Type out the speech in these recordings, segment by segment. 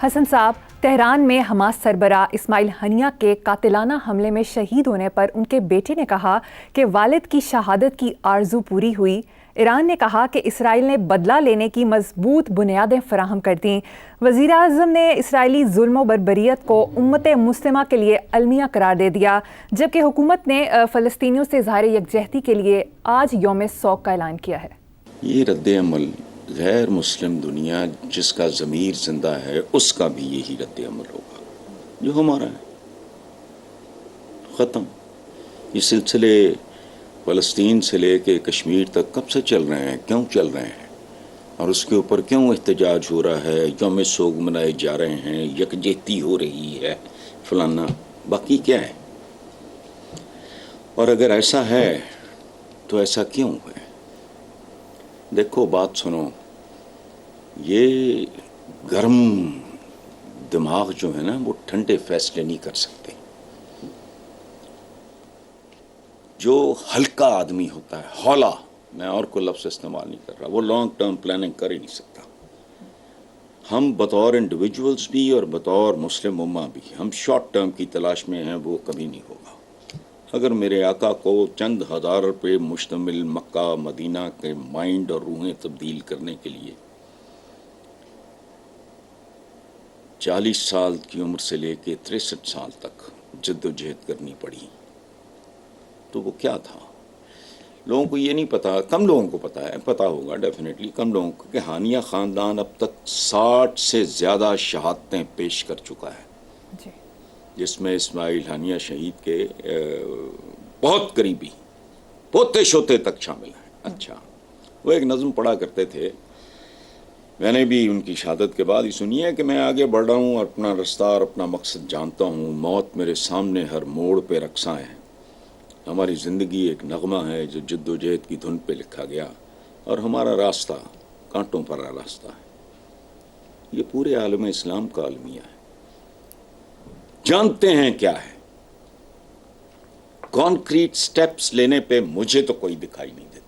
حسن صاحب، تہران میں حماس سربراہ اسماعیل ہنیہ کے قاتلانہ حملے میں شہید ہونے پر ان کے بیٹے نے کہا کہ والد کی شہادت کی آرزو پوری ہوئی۔ ایران نے کہا کہ اسرائیل نے بدلہ لینے کی مضبوط بنیادیں فراہم کر دیں۔ وزیر اعظم نے اسرائیلی ظلم و بربریت کو امت مسلمہ کے لیے المیہ قرار دے دیا، جبکہ حکومت نے فلسطینیوں سے اظہار یکجہتی کے لیے آج یوم سوگ کا اعلان کیا ہے۔ یہ رد عمل غیر مسلم دنیا جس کا ضمیر زندہ ہے اس کا بھی یہی رد عمل ہوگا جو ہمارا ہے۔ ختم۔ یہ سلسلے فلسطین سے لے کے کشمیر تک کب سے چل رہے ہیں، کیوں چل رہے ہیں، اور اس کے اوپر کیوں احتجاج ہو رہا ہے، یوم سوگ منائے جا رہے ہیں، یکجہتی ہو رہی ہے، فلانا، باقی کیا ہے؟ اور اگر ایسا ہے تو ایسا کیوں ہے؟ دیکھو بات سنو، یہ گرم دماغ جو ہے نا وہ ٹھنڈے فیصلے نہیں کر سکتے۔ جو ہلکا آدمی ہوتا ہے، ہولا، میں اور کوئی لفظ استعمال نہیں کر رہا، وہ لانگ ٹرم پلاننگ کر ہی نہیں سکتا۔ ہم بطور انڈیویجولز بھی اور بطور مسلم امہ بھی ہم شارٹ ٹرم کی تلاش میں ہیں، وہ کبھی نہیں ہوگا۔ اگر میرے آقا کو چند ہزار پہ مشتمل مکہ مدینہ کے مائنڈ اور روحیں تبدیل کرنے کے لیے 40 سال کی عمر سے لے کے 63 سال تک جد و جہد کرنی پڑی تو وہ کیا تھا؟ لوگوں کو یہ نہیں پتا، کم لوگوں کو پتا ہے، پتا ہوگا ڈیفینیٹلی کم لوگوں کو، کہ ہانیہ خاندان اب تک 60 سے زیادہ شہادتیں پیش کر چکا ہے، جی، جس میں اسماعیل ہانیہ شہید کے بہت قریبی پوتے شوتے تک شامل ہیں۔ اچھا، وہ ایک نظم پڑھا کرتے تھے، میں نے بھی ان کی شہادت کے بعد ہی سنی ہے کہ میں آگے بڑھ رہا ہوں اور اپنا رستہ اور اپنا مقصد جانتا ہوں، موت میرے سامنے ہر موڑ پہ رقصاں ہے، ہماری زندگی ایک نغمہ ہے جو جد و جہد کی دھن پہ لکھا گیا، اور ہمارا راستہ کانٹوں بھرا راستہ ہے۔ یہ پورے عالم اسلام کا المیہ ہے۔ جانتے ہیں کیا ہے؟ کانکریٹ سٹیپس لینے پہ مجھے تو کوئی دکھائی نہیں دیتا۔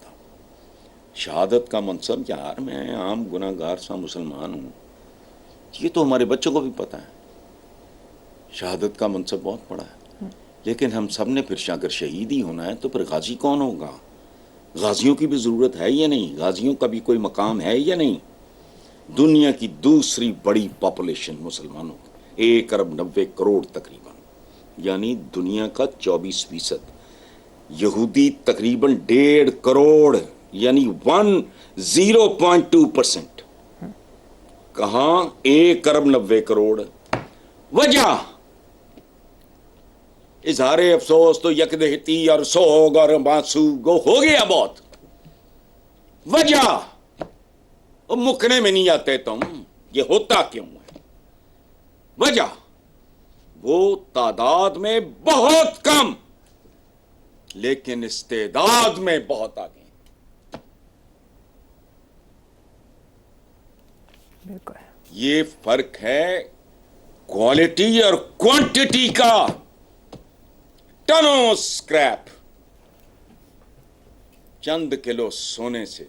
شہادت کا منصب، یار میں عام گناہ گار سا مسلمان ہوں، یہ تو ہمارے بچوں کو بھی پتا ہے، شہادت کا منصب بہت بڑا ہے، لیکن ہم سب نے پھر اگر شہید ہی ہونا ہے تو پھر غازی کون ہوگا؟ غازیوں کی بھی ضرورت ہے یا نہیں؟ غازیوں کا بھی کوئی مقام ہے یا نہیں؟ دنیا کی دوسری بڑی پاپولیشن مسلمانوں کی 1 ارب 90 کروڑ تقریباً، یعنی دنیا کا 24%، یہودی تقریباً 1.5 کروڑ، یعنی 0.2%۔ کہاں 1 ارب 90 کروڑ؟ وجہ اظہار افسوس تو یکدہتی اور سوگ اور معصوگ ہو گیا بہت۔ وجہ مکنے میں نہیں آتے تم، یہ ہوتا کیوں ہے؟ وجہ وہ تعداد میں بہت کم لیکن استعداد میں بہت آگے۔ بالکل، یہ فرق ہے کوالٹی اور کوانٹٹی کا۔ ٹنوں سکریپ چند کلو سونے سے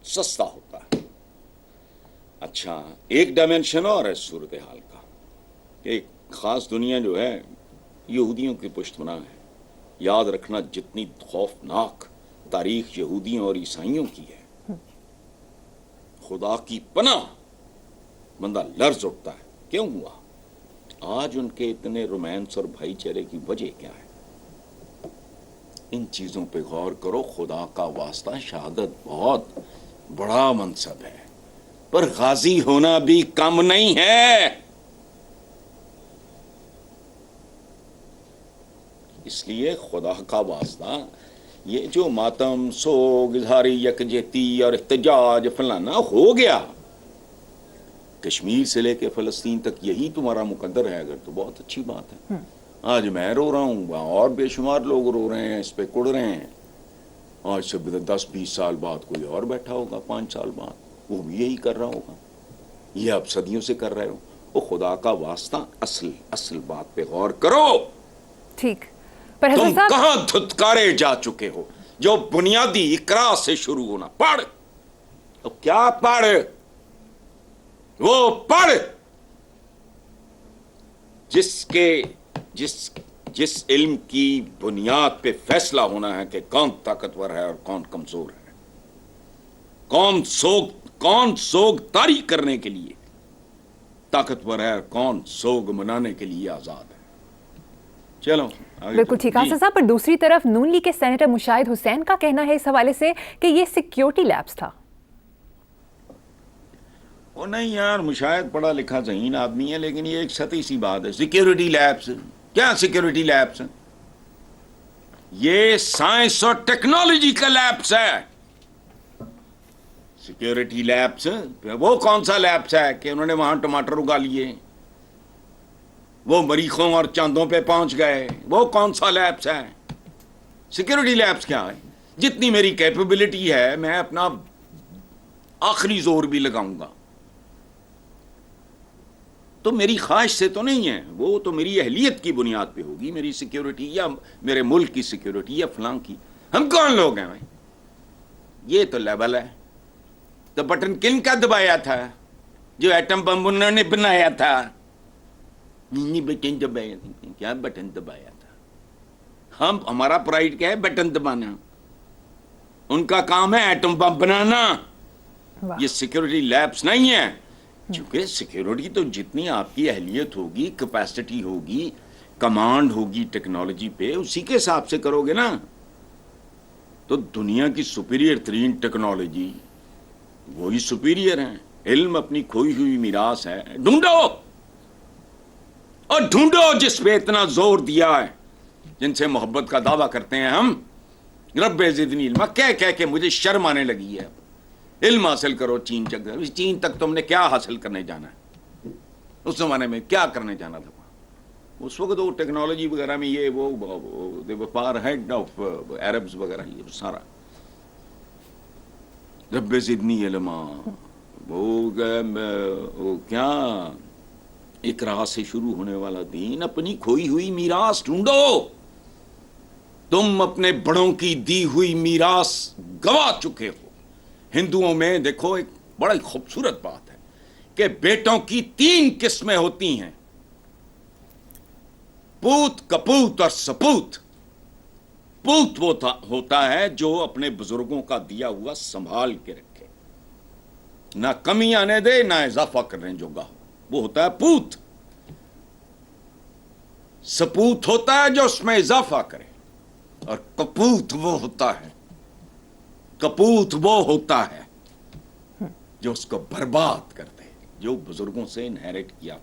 سستا ہوتا ہے۔ اچھا، ایک ڈائمنشن اور ہے صورتحال کا، ایک خاص دنیا جو ہے یہودیوں کی پشت بنا ہے۔ یاد رکھنا جتنی خوفناک تاریخ یہودیوں اور عیسائیوں کی ہے، خدا کی پناہ بندہ لرز اٹھتا ہے۔ کیوں ہوا؟ آج ان کے اتنے رومانس اور بھائی چارے کی وجہ کیا ہے؟ ان چیزوں پہ غور کرو، خدا کا واسطہ۔ شہادت بہت بڑا منصب ہے، پر غازی ہونا بھی کم نہیں ہے۔ اس لیے خدا کا واسطہ یہ جو ماتم، سوگ، اظہار یکجہتی اور احتجاج فلانا ہو گیا، کشمیر سے لے کے فلسطین تک یہی تمہارا مقدر ہے اگر تو بہت اچھی بات ہے۔ آج میں رو رہا ہوں، وہاں اور بے شمار لوگ رو رہے ہیں، اس پہ کڑ رہے ہیں۔ آج سے 10-20 سال بعد کوئی اور بیٹھا ہوگا، 5 سال بعد وہ بھی یہی کر رہا ہوگا، یہ آپ صدیوں سے کر رہے ہو۔ وہ خدا کا واسطہ اصل بات پہ غور کرو۔ ٹھیک، پر تم حسن صاحب کہاں دھتکارے جا چکے ہو؟ جو بنیادی اقرا سے شروع ہونا، پڑھ، اب کیا پڑھ، وہ پڑھ जिस इल्म की बुनियाद पे फैसला होना है कि कौन ताकतवर है और कौन कमजोर है, कौन सोगदारी करने के लिए ताकतवर है और कौन सोग मनाने के लिए आजाद है। चलो बिल्कुल ठीक आसिफ साहब, पर दूसरी तरफ नून लीग के सेनेटर मुशाहिद हुसैन का कहना है इस हवाले से कि ये सिक्योरिटी लैब्स था। वो नहीं यार, मुशाहिद पढ़ा लिखा ज़हीन आदमी है, लेकिन ये एक सती सी बात है। सिक्योरिटी लैब्स क्या? सिक्योरिटी लैब्स ये साइंस और टेक्नोलॉजी का लैब्स है। सिक्योरिटी लैब्स वो कौन सा लैब्स है कि उन्होंने वहां टमाटर उगा लिए, वो मरीखों और चांदों पे पहुंच गए? वो कौन सा लैब्स है? सिक्योरिटी लैब्स क्या है? जितनी मेरी कैपेबिलिटी है मैं अपना आखिरी जोर भी लगाऊंगा। तो मेरी ख्वाहिश से तो नहीं है, वो तो मेरी अहलियत की बुनियाद पे होगी, मेरी सिक्योरिटी या मेरे मुल्क की सिक्योरिटी या फलां की। हम कौन लोग हैं भाई? ये तो लेवल है। तो बटन किन का दबाया था? जो एटम बम उन्होंने बनाया था। बटन दबाया था। क्या बटन दबाया था? हमारा प्राइड क्या है? बटन दबाना। उनका काम है एटम बम बनाना। ये सिक्योरिटी लैब्स नहीं है। क्योंकि सिक्योरिटी तो जितनी आपकी अहलियत होगी, कैपेसिटी होगी, कमांड होगी टेक्नोलॉजी पे, उसी के हिसाब से करोगे ना। तो दुनिया की सुपीरियर तरीन टेक्नोलॉजी वही सुपीरियर है। इल्म अपनी खोई हुई मिरास है। ढूंढो और ढूंढो जिस पे इतना जोर दिया है, जिनसे मोहब्बत का दावा करते हैं हम। रब्बे ज़िदनी इल्मा कह कह के मुझे शर्म आने लगी है। इल्म हासिल करो चीन तक। चीन तक तुमने क्या हासिल करने जाना है? उस जमाने में क्या करने जाना था? उस वक्त वो टेक्नोलॉजी वगैरह में ये वो फार हेड ऑफ अरब्स वगैरह, ये सारा। रब्बे ज़िदनी इल्मा वो क्या इकरा से शुरू होने वाला दीन। अपनी खोई हुई मीरास ढूंढो। तुम अपने बड़ों की दी हुई मीरास गवा चुके हो। हिंदुओं में देखो एक बड़ा खूबसूरत बात है कि बेटों की 3 किस्में होती हैं, पूत, कपूत और सपूत। पूत वो होता है जो अपने बुजुर्गों का दिया हुआ संभाल के रखे, ना कमी आने दे ना इजाफा करने जोगा हो, वो होता है पूत। सपूत होता है जो उसमें इजाफा करे, और कपूत वो होता है, कपूत वो होता है जो उसको बर्बाद कर दे, जो बुजुर्गों से इनहेरिट किया हो।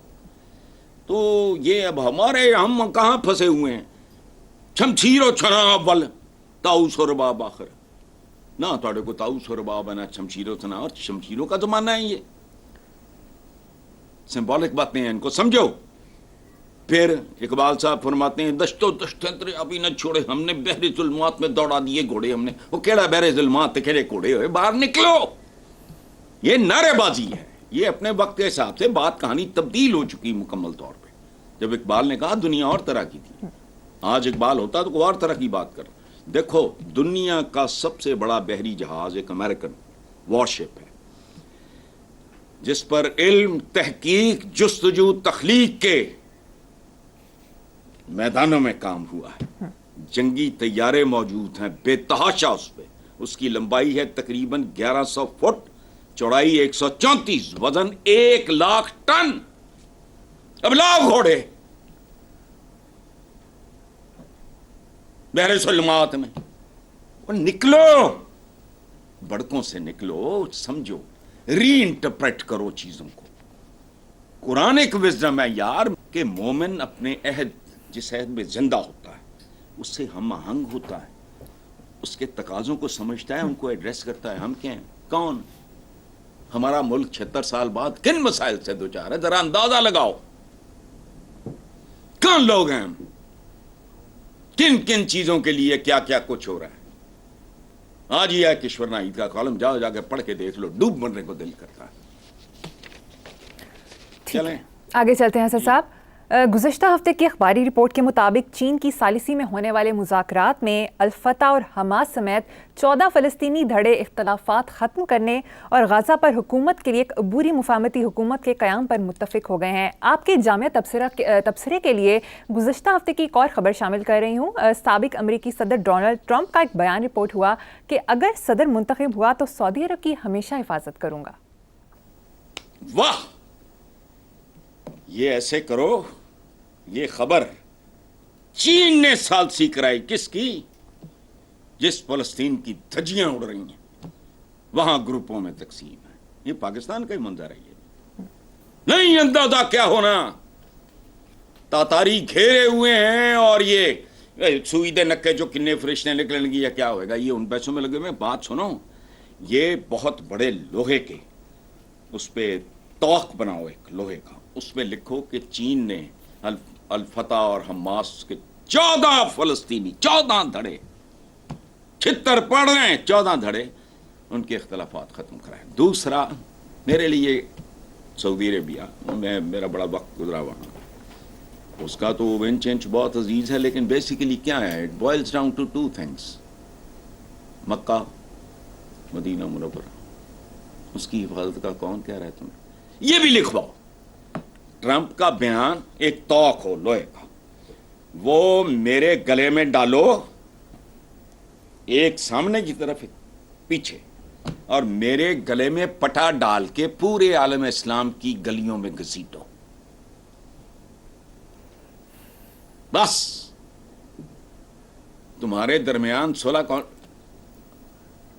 तो ये अब हम कहां फंसे हुए हैं? शमशीरो छना अव्वल ताउस और बाब आखिर। ना थोड़े को ताउस और बाब है ना शमशीरो छना, और शमशीरों का जमाना है। ये सिंबॉलिक बातें हैं, इनको समझो। फिर इकबाल साहब फरमाते हैं, दश्तो दश्तंत्र अभी न छोड़े हमने, बहरे जुल्मात में दौड़ा दिए घोड़े हमने। वो केड़ा बहरे जुल्मात केड़े घोड़े हुए, बाहर निकलो। ये नारेबाजी है। ये अपने वक्त के हिसाब से बात कहानी तब्दील हो चुकी मुकम्मल तौर पे। जब इकबाल ने कहा दुनिया और तरह की थी, आज इकबाल होता तो और तरह की बात कर। देखो, दुनिया का सबसे बड़ा बहरी जहाज एक अमेरिकन वॉरशिप है, जिस पर इल्म, तहकीक, जुस्तजू, तख्लीक के मैदानों में काम हुआ है। जंगी तैयारे मौजूद हैं बेतहाशा उस पे। उसकी लंबाई है तकरीबन 1100 फुट, चौड़ाई 134, वजन 1 लाख टन। अब लाओ घोड़े बहरे सुलमात में, और निकलो, बड़कों से निकलो, समझो, री इंटरप्रेट करो चीजों को। कुरान एक विजडम है यार कि मोमिन अपने अहद, जिस अहद में जिंदा होता है, उससे हम आहंग होता है, उसके तकाजों को समझता है, उनको एड्रेस करता है। हम क्या हैं? कौन? हमारा मुल्क 76 साल बाद किन मसाइल से दो चार है, जरा अंदाजा लगाओ। कौन लोग हैं हम? किन किन चीजों के लिए क्या क्या कुछ हो रहा है? आज ही है किश्वर नाहिद का कॉलम, जाओ जाके पढ़ के देख लो, डूब मरने को दिल करता है। चलें आगे चलते हैं सर साहब। गुज़श्ता हफ्ते की अखबारी रिपोर्ट के मुताबिक चीन की सालिसी में होने वाले मुज़ाकरात में अल-फतह और हमास समेत 14 फ़लस्तीनी धड़े इख्तलाफात ख़त्म करने और गाज़ा पर हुकूमत के लिए एक अबूरी मुफाहमती हुकूमत के क़याम पर मुत्तफ़िक हो गए हैं। आपके जामिया तबसरे के लिए गुज़श्ता हफ्ते की एक और ख़बर शामिल कर रही हूँ। साबिक़ अमरीकी सदर डोनाल्ड ट्रंप का एक बयान रिपोर्ट हुआ कि अगर सदर मुंतखब हुआ तो सऊदी अरब की हमेशा हिफाजत करूँगा। वाह, ये ऐसे करो, ये खबर चीन ने सालसी कराई किसकी? जिस फलस्तीन की धज्जियां उड़ रही हैं, वहां ग्रुपों में तकसीम है। ये पाकिस्तान का ही मंजर है। ये नहीं अंदाजा क्या होना, तातारी घेरे हुए हैं और ये सुई दे नक्के जो किन्ने फरिश्ते निकलने लगी या क्या होएगा, ये उन पैसों में लगे हुए। बात सुनो, ये बहुत बड़े लोहे के उस पे तौक बनाओ एक लोहे का, उसमें लिखो कि चीन ने अल-फतह और हमास के 14 फलस्तीनी 14 धड़े छितर पड़ रहे हैं, 14 धड़े उनके इख्तलाफात खत्म कराए। दूसरा, मेरे लिए सऊदी अरेबिया, मेरा बड़ा वक्त गुजरा वहाँ, उसका तो वेन चेंज बहुत अजीज है, लेकिन बेसिकली क्या है, it boils down to 2 things. Makkah, Madinah Munawwarah, उसकी हिफाजत का कौन कह रहा है तुम्हें? ये भी लिखवाओ। ट्रंप का बयान एक तौक हो लोहे का, वो मेरे गले में डालो, एक सामने की तरफ एक पीछे, और मेरे गले में पटा डाल के पूरे आलम इस्लाम की गलियों में घसीटो। बस तुम्हारे दरमियान सुलह कौन?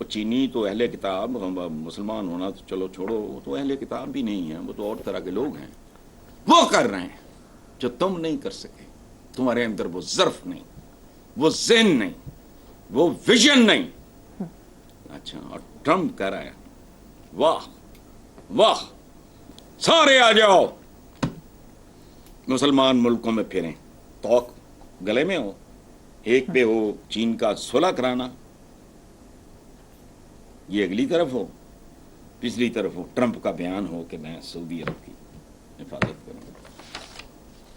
चीनी तो अहले किताब, मुसलमान होना तो चलो छोड़ो, वो तो अहले किताब भी नहीं है, वो तो और तरह के लोग हैं। वो कर रहे हैं जो तुम नहीं कर सके। तुम्हारे अंदर वो ज़र्फ नहीं, वो ज़हन नहीं, वो विजन नहीं। अच्छा, और ट्रंप कह रहा है वाह वाह, सारे आ जाओ, मुसलमान मुल्कों में फिरें, तौक गले में हो, एक पे हो चीन का सुलह कराना, ये अगली तरफ हो, पिछली तरफ हो ट्रंप का बयान हो कि मैं सऊदी अरब की हिफाजत करूंगा।